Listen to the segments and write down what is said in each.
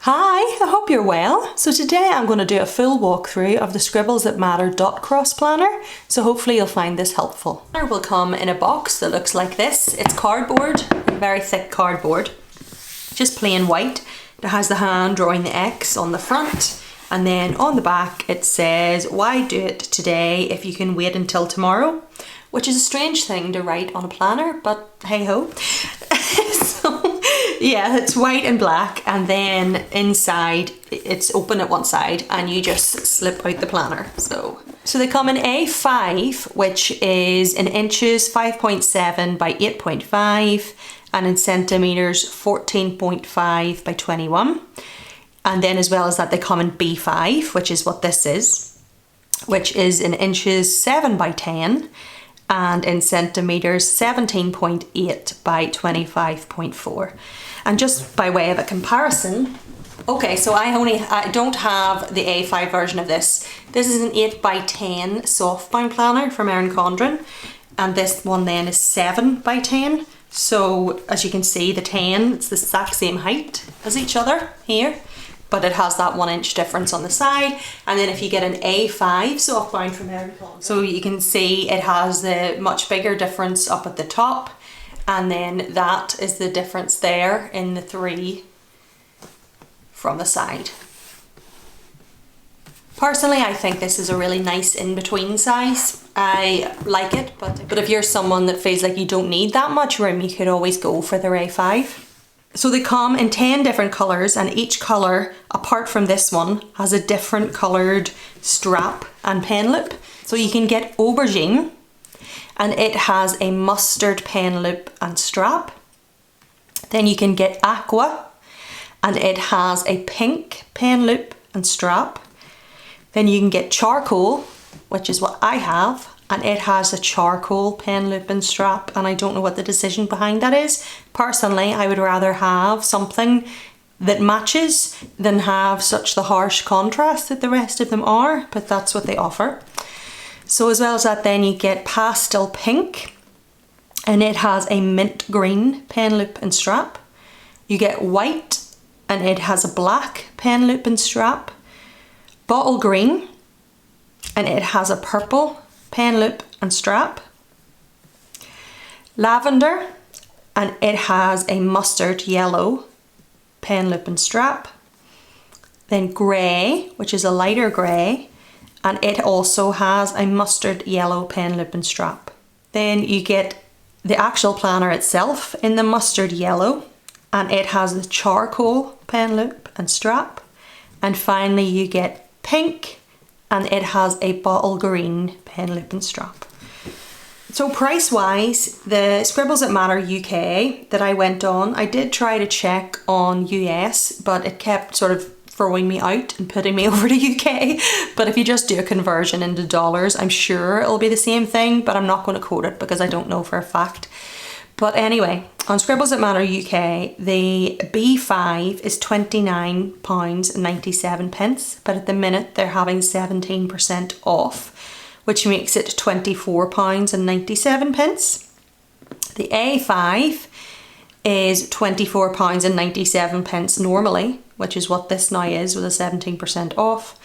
Hi, I hope you're well. So today I'm going to do a full walkthrough of the Scribbles That Matter dot cross planner, so hopefully you'll find this helpful. The planner will come in a box that looks like this. It's cardboard, very thick cardboard, just plain white. It has the hand drawing the X on the front, and then on the back it says, "Why do it today if you can wait until tomorrow?" Which is a strange thing to write on a planner, but hey ho. So yeah, it's white and black, and then inside it's open at one side and you just slip out the planner. So they come in A5, which is in inches 5.7 by 8.5, and in centimeters 14.5 by 21. And then as well as that, they come in B5, which is what this is, which is in inches 7 by 10, and in centimeters 17.8 by 25.4. And just by way of a comparison, okay, so I don't have the A5 version of this. This is an 8 by 10 softbound planner from Erin Condren, and this one then is 7 by 10. So as you can see, the 10, it's the exact same height as each other here, but it has that 1 inch difference on the side. And then if you get an A5 softbound from Erin Condren, so you can see it has the much bigger difference up at the top, and then that is the difference there in the 3 from the side. Personally, I think this is a really nice in-between size. I like it, but if you're someone that feels like you don't need that much room, you could always go for their A5. So they come in 10 different colours, and each colour, apart from this one, has a different coloured strap and pen loop. So you can get aubergine, and it has a mustard pen loop and strap. Then you can get aqua, and it has a pink pen loop and strap. Then you can get charcoal, which is what I have, and it has a charcoal pen loop and strap, and I don't know what the decision behind that is. Personally, I would rather have something that matches than have such the harsh contrast that the rest of them are, but that's what they offer. So as well as that, then you get pastel pink, and it has a mint green pen loop and strap. You get white, and it has a black pen loop and strap. Bottle green, and it has a purple pen loop and strap. Lavender, and it has a mustard yellow pen loop and strap. Then grey, which is a lighter grey, and it also has a mustard yellow pen loop and strap. Then you get the actual planner itself in the mustard yellow, and it has the charcoal pen loop and strap. And finally you get pink, and it has a bottle green pen loop and strap. So price wise, the Scribbles That Matter UK that I went on, I did try to check on US, but it kept sort of throwing me out and putting me over to UK. But if you just do a conversion into dollars, I'm sure it'll be the same thing, but I'm not going to quote it because I don't know for a fact. But anyway, on Scribbles That Matter UK, the B5 is £29.97, but at the minute they're having 17% off, which makes it £24.97. The A5 is £24.97 normally, which is what this now is with a 17% off.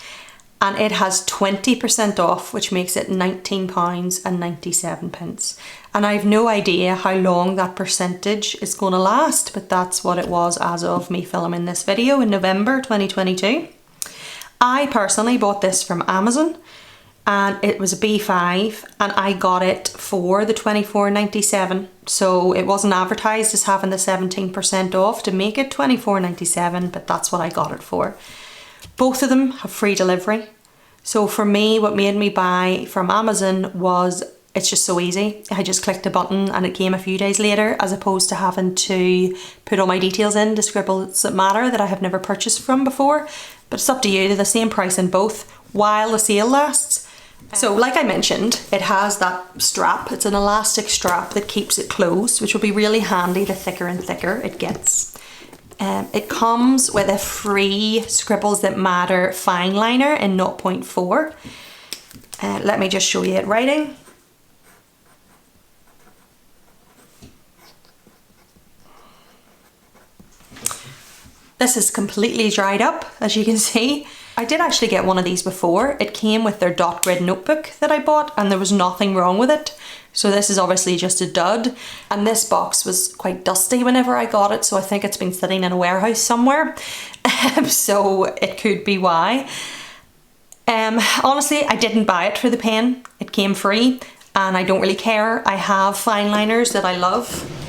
And it has 20% off, which makes it £19.97. And I have no idea how long that percentage is going to last, but that's what it was as of me filming this video in November 2022. I personally bought this from Amazon, and it was a B5, and I got it for the £24.97. So it wasn't advertised as having the 17% off to make it £24.97, but that's what I got it for. Both of them have free delivery. So for me, what made me buy from Amazon was it's just so easy. I just clicked a button and it came a few days later, as opposed to having to put all my details in to Scribbles That Matter that I have never purchased from before. But it's up to you. They're the same price in both while the sale lasts. So like I mentioned, it has that strap. It's an elastic strap that keeps it closed, which will be really handy the thicker and thicker it gets. It comes with a free Scribbles That Matter fine liner in 0.4. Let me just show you it writing. This is completely dried up, as you can see. I did actually get one of these before. It came with their dot grid notebook that I bought and there was nothing wrong with it. So this is obviously just a dud. And this box was quite dusty whenever I got it, so I think it's been sitting in a warehouse somewhere. So it could be why. Honestly, I didn't buy it for the pen. It came free and I don't really care. I have fine liners that I love.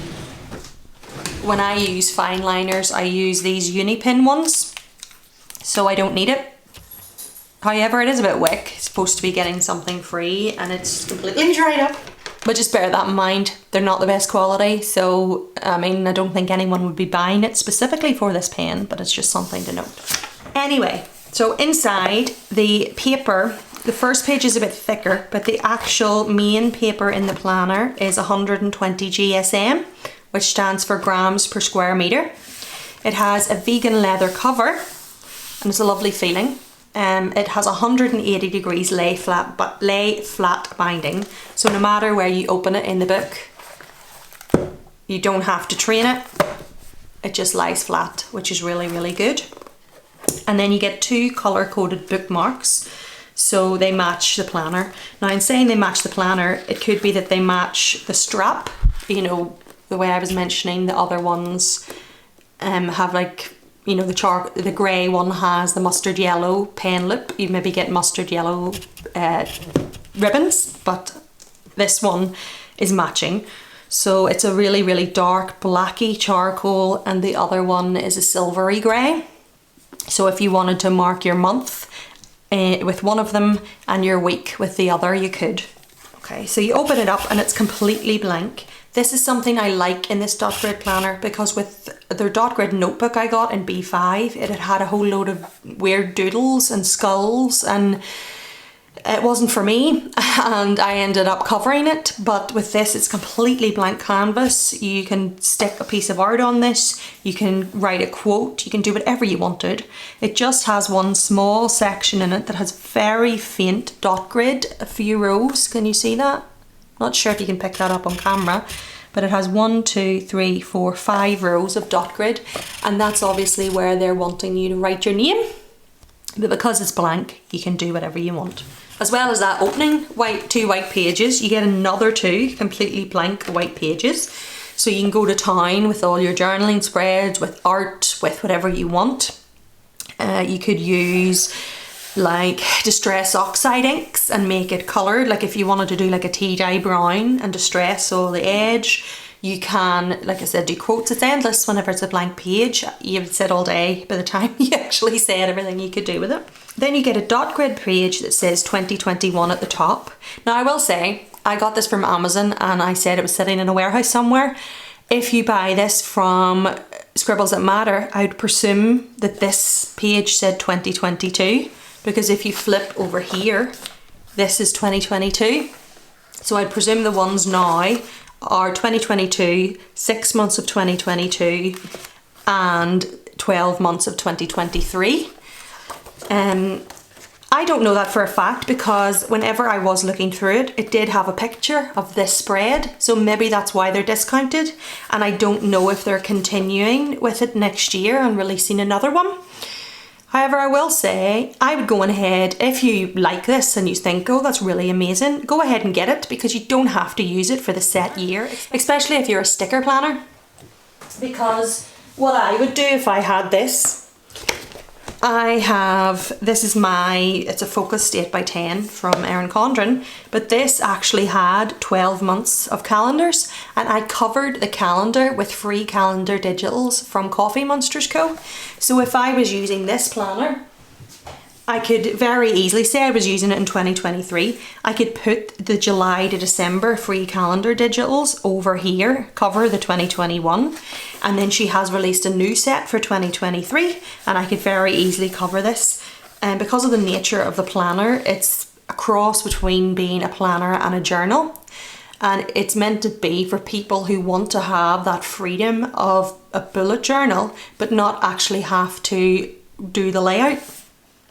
When I use fine liners, I use these Unipin ones, so I don't need it. However, it is a bit wick. It's supposed to be getting something free and it's completely dried up. But just bear that in mind, they're not the best quality, so I mean, I don't think anyone would be buying it specifically for this pen, but it's just something to note. Anyway, so inside the paper, the first page is a bit thicker, but the actual main paper in the planner is 120 GSM, which stands for grams per square metre. It has a vegan leather cover and it's a lovely feeling. It has 180 degrees lay flat binding, so no matter where you open it in the book, you don't have to train it. It just lies flat, which is really, really good. And then you get 2 colour-coded bookmarks, so they match the planner. Now, in saying they match the planner, it could be that they match the strap. You know, the way I was mentioning, the other ones have like, you know, the grey one has the mustard yellow pen loop. You maybe get mustard yellow ribbons, but this one is matching. So it's a really, really dark blacky charcoal and the other one is a silvery grey. So if you wanted to mark your month with one of them and your week with the other, you could. Okay, so you open it up and it's completely blank. This is something I like in this dot grid planner because with their dot grid notebook I got in B5, it had a whole load of weird doodles and skulls and it wasn't for me and I ended up covering it. But with this, it's completely blank canvas. You can stick a piece of art on this, you can write a quote, you can do whatever you wanted. It just has one small section in it that has very faint dot grid, a few rows. Can you see that? Not sure if you can pick that up on camera, but it has 1, 2, 3, 4, 5 rows of dot grid, and that's obviously where they're wanting you to write your name. But because it's blank, you can do whatever you want. As well as that opening 2 white pages, you get another 2 completely blank white pages. So you can go to town with all your journaling spreads, with art, with whatever you want. You could use like distress oxide inks and make it coloured. Like if you wanted to do like a tea dye brown and distress all the edge, you can, like I said, do quotes. It's endless whenever it's a blank page. You would sit all day by the time you actually said everything you could do with it. Then you get a dot grid page that says 2021 at the top. Now I will say, I got this from Amazon and I said it was sitting in a warehouse somewhere. If you buy this from Scribbles That Matter, I would presume that this page said 2022. Because if you flip over here, this is 2022. So I'd presume the ones now are 2022, 6 months of 2022, and 12 months of 2023. I don't know that for a fact because whenever I was looking through it, it did have a picture of this spread. So maybe that's why they're discounted. And I don't know if they're continuing with it next year and releasing another one. However, I will say, I would go on ahead, if you like this and you think, oh, that's really amazing, go ahead and get it because you don't have to use it for the set year, especially if you're a sticker planner. Because what I would do if I had this, this is it's a Focus 8x10 from Erin Condren, but this actually had 12 months of calendars and I covered the calendar with free calendar digitals from Coffee Monsters Co. So if I was using this planner, I could very easily say I was using it in 2023. I could put the July to December free calendar digitals over here, cover the 2021, and then she has released a new set for 2023 and I could very easily cover this. And because of the nature of the planner, it's a cross between being a planner and a journal. And it's meant to be for people who want to have that freedom of a bullet journal, but not actually have to do the layout.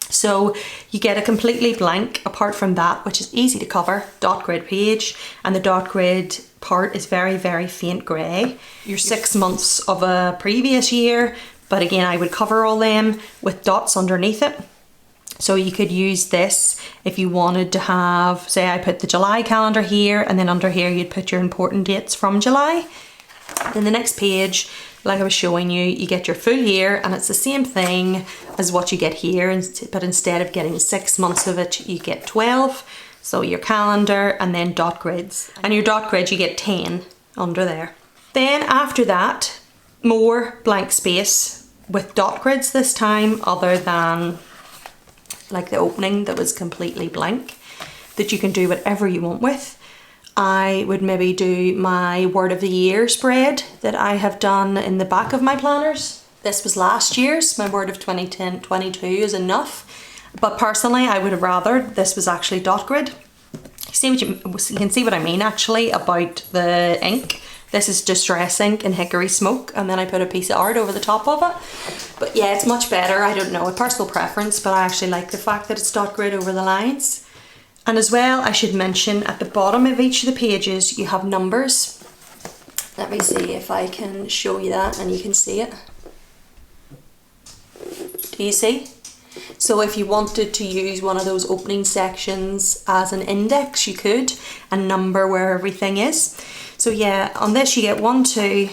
So you get a completely blank, apart from that, which is easy to cover, dot grid page, and the dot grid part is very, very faint grey. Your 6 months of a previous year, But again, I would cover all them with dots underneath it. So you could use this if you wanted to have, say I put the July calendar here, and then under here you'd put your important dates from July. Then the next page, like I was showing you, you get your full year, and it's the same thing as what you get here, but instead of getting 6 months of it, you get 12. So your calendar and then dot grids. And your dot grids, you get 10 under there. Then after that, more blank space with dot grids this time, other than like the opening that was completely blank, that you can do whatever you want with. I would maybe do my word of the year spread that I have done in the back of my planners. This was last year's, my word of 2022 is enough. But personally, I would have rather this was actually dot grid. You can see what I mean actually about the ink. This is Distress ink and Hickory Smoke, and then I put a piece of art over the top of it. But yeah, it's much better. I don't know, a personal preference, but I actually like the fact that it's dot grid over the lines. And as well, I should mention at the bottom of each of the pages, you have numbers. Let me see if I can show you that and you can see it. Do you see? So if you wanted to use one of those opening sections as an index, you could, and number where everything is. So yeah, on this you get 1, 2,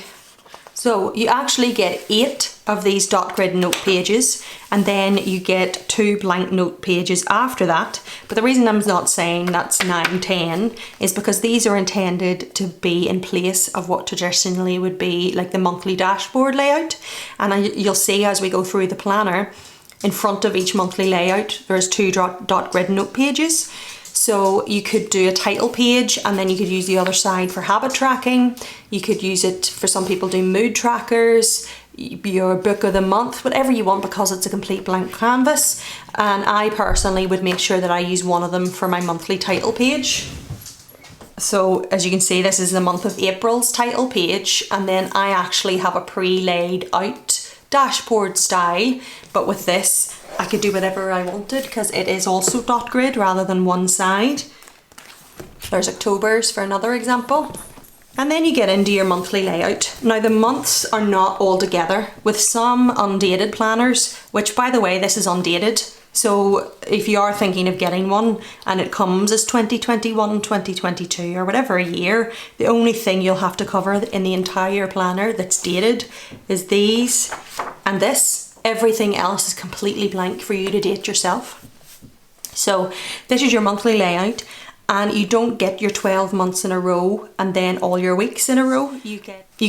so you actually get 8 of these dot grid note pages, and then you get 2 blank note pages after that. But the reason I'm not saying that's 9, 10 is because these are intended to be in place of what traditionally would be like the monthly dashboard layout. And you'll see as we go through the planner, in front of each monthly layout, there's 2 dot grid note pages. So you could do a title page, and then you could use the other side for habit tracking. You could use it for some people do mood trackers, your book of the month, whatever you want, because it's a complete blank canvas. And I personally would make sure that I use one of them for my monthly title page. So as you can see, this is the month of April's title page, and then I actually have a pre-laid out dashboard style, but with this I could do whatever I wanted because it is also dot grid rather than one side. There's October's for another example. And then you get into your monthly layout. Now the months are not all together, with some undated planners, which by the way, this is undated. So if you are thinking of getting one and it comes as 2021, 2022 or whatever year, the only thing you'll have to cover in the entire planner that's dated is these and this. Everything else is completely blank for you to date yourself. So this is your monthly layout, and you don't get your 12 months in a row and then all your weeks in a row. You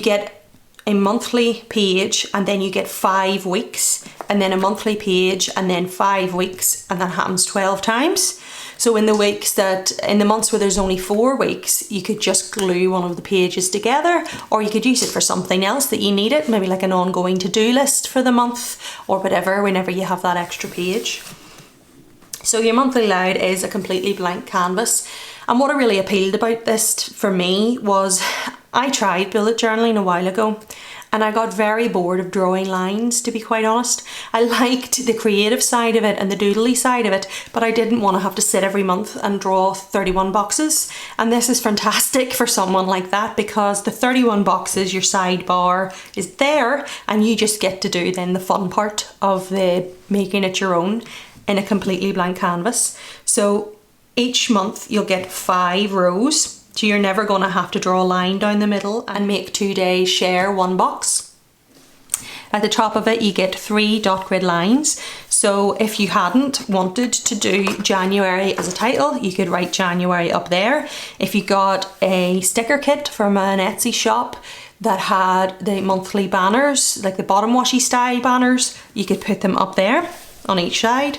get a monthly page, and then you get 5 weeks, and then a monthly page, and then 5 weeks, and that happens 12 times. So in the months where there's only 4 weeks, you could just glue one of the pages together, or you could use it for something else that you need it, maybe like an ongoing to-do list for the month or whatever, whenever you have that extra page. So your monthly layout is a completely blank canvas. And what really appealed about this for me was I tried bullet journaling a while ago, and I got very bored of drawing lines, to be quite honest. I liked the creative side of it and the doodly side of it, but I didn't want to have to sit every month and draw 31 boxes. And this is fantastic for someone like that, because the 31 boxes, your sidebar is there, and you just get to do then the fun part of the making it your own in a completely blank canvas. So each month you'll get 5 rows. So you're never going to have to draw a line down the middle and make 2 days share 1 box. At the top of it you get 3 dot grid lines. So if you hadn't wanted to do January as a title, you could write January up there. If you got a sticker kit from an Etsy shop that had the monthly banners, like the bottom washy style banners, you could put them up there on each side.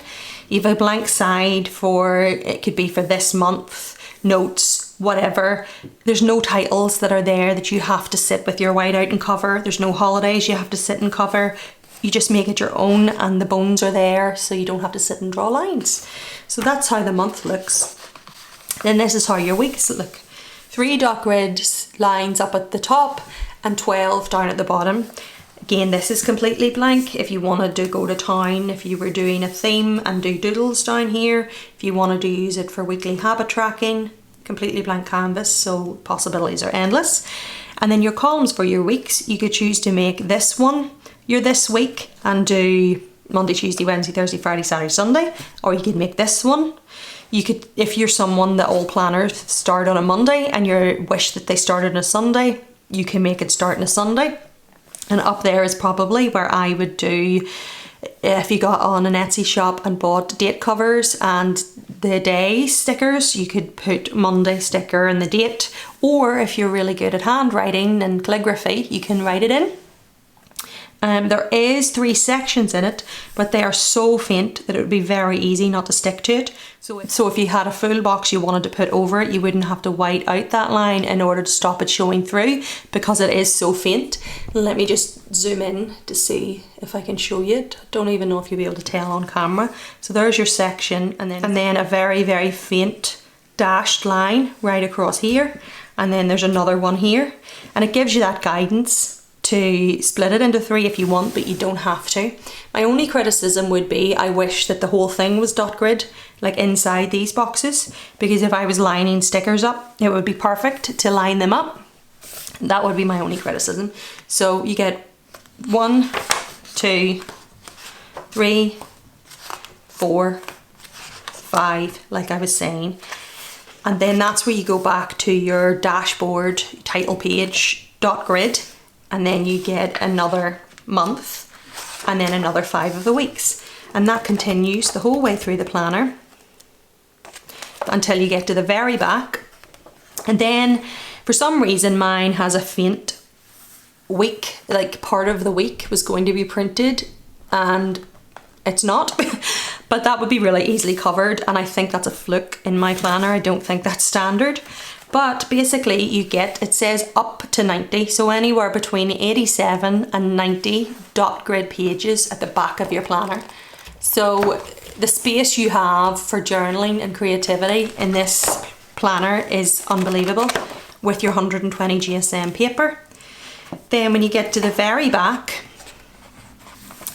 You have a blank side for, it could be for this month, notes, whatever. There's no titles that are there that you have to sit with your whiteout and cover. There's no holidays you have to sit and cover. You just make it your own, and the bones are there so you don't have to sit and draw lines. So that's how the month looks. Then this is how your weeks look. 3 dot grid lines up at the top and 12 down at the bottom. Again, this is completely blank. If you wanted to go to town, if you were doing a theme and do doodles down here, if you wanted to use it for weekly habit tracking, completely blank canvas, so possibilities are endless. And then your columns for your weeks, you could choose to make this one your this week and do Monday, Tuesday, Wednesday, Thursday, Friday, Saturday, Sunday, or you could make this one. You could, if you're someone that all planners start on a Monday and you wish that they started on a Sunday, you can make it start on a Sunday. And up there is probably where I would do, if you got on an Etsy shop and bought date covers and the day stickers, you could put Monday sticker and the date. Or if you're really good at handwriting and calligraphy, you can write it in. There is 3 sections in it, but they are so faint that it would be very easy not to stick to it. So if you had a full box you wanted to put over it, you wouldn't have to white out that line in order to stop it showing through, because it is so faint. Let me just zoom in to see if I can show you it. I don't even know if you'll be able to tell on camera. So there's your section, and then a very, very faint dashed line right across here, and then there's another one here, and it gives you that guidance to split it into 3 if you want, but you don't have to. My only criticism would be I wish that the whole thing was dot grid, like inside these boxes, because if I was lining stickers up, it would be perfect to line them up. That would be my only criticism. So you get 1, 2, 3, 4, 5, like I was saying. And then that's where you go back to your dashboard title page dot grid, and then you get another month and then another 5 of the weeks, and that continues the whole way through the planner until you get to the very back. And then for some reason mine has a faint week, like part of the week was going to be printed and it's not. But that would be really easily covered, and I think that's a fluke in my planner. I don't think that's standard. But basically you get, it says up to 90, so anywhere between 87 and 90 dot grid pages at the back of your planner. So the space you have for journaling and creativity in this planner is unbelievable with your 120 GSM paper. Then when you get to the very back,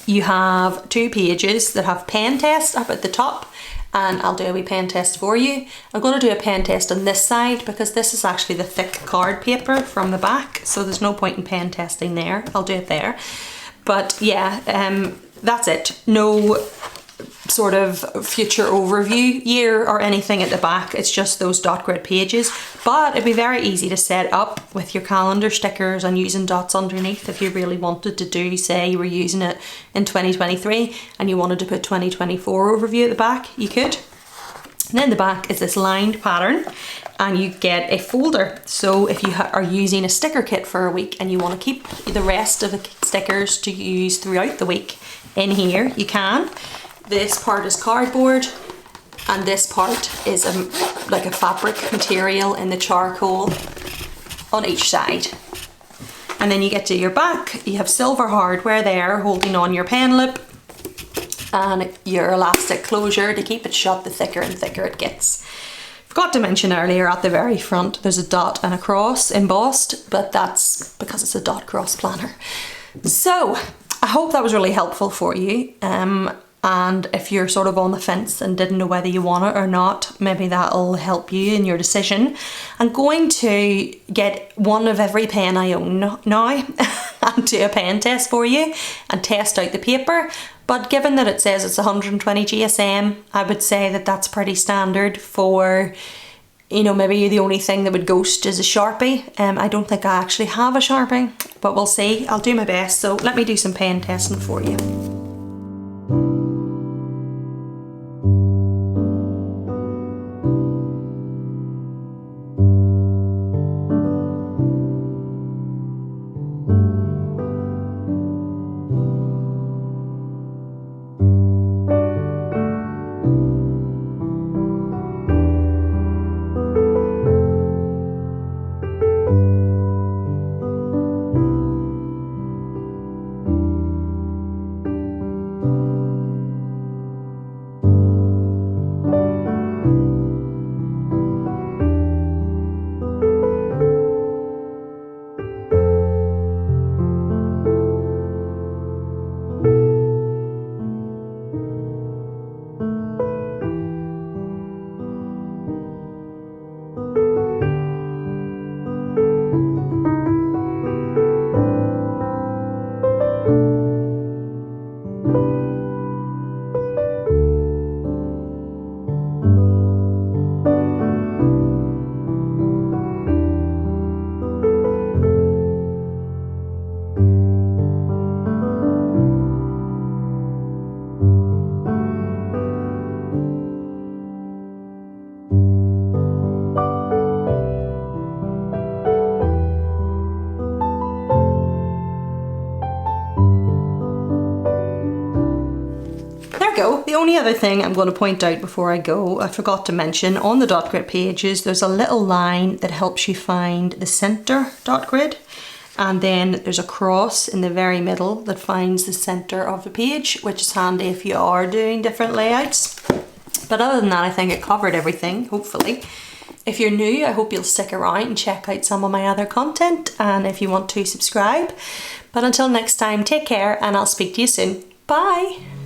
you have 2 pages that have pen test up at the top, and I'll do a wee pen test for you. I'm going to do a pen test on this side because this is actually the thick card paper from the back, so there's no point in pen testing there. I'll do it there. But yeah, that's it. No sort of future overview year or anything at the back. It's just those dot grid pages, but it'd be very easy to set up with your calendar stickers and using dots underneath if you really wanted to do, say you were using it in 2023 and you wanted to put 2024 overview at the back, you could. And then the back is this lined pattern, and you get a folder. So if you are using a sticker kit for a week and you want to keep the rest of the stickers to use throughout the week in here, you can. This part is cardboard and this part is like a fabric material in the charcoal on each side. And then you get to your back, you have silver hardware there holding on your pen lip and your elastic closure to keep it shut the thicker and thicker it gets. Forgot to mention earlier at the very front there's a dot and a cross embossed, but that's because it's a dot cross planner. So I hope that was really helpful for you. And if you're sort of on the fence and didn't know whether you want it or not, maybe that'll help you in your decision. I'm going to get one of every pen I own now and do a pen test for you and test out the paper. But given that it says it's 120 GSM, I would say that that's pretty standard for, you know, maybe the only thing that would ghost is a Sharpie. I don't think I actually have a Sharpie, but we'll see. I'll do my best. So let me do some pen testing for you. There we go. The only other thing I'm going to point out before I go, I forgot to mention, on the dot grid pages there's a little line that helps you find the centre dot grid, and then there's a cross in the very middle that finds the centre of the page, which is handy if you are doing different layouts. But other than that, I think it covered everything, hopefully. If you're new, I hope you'll stick around and check out some of my other content, and if you want to, subscribe. But until next time, take care and I'll speak to you soon. Bye!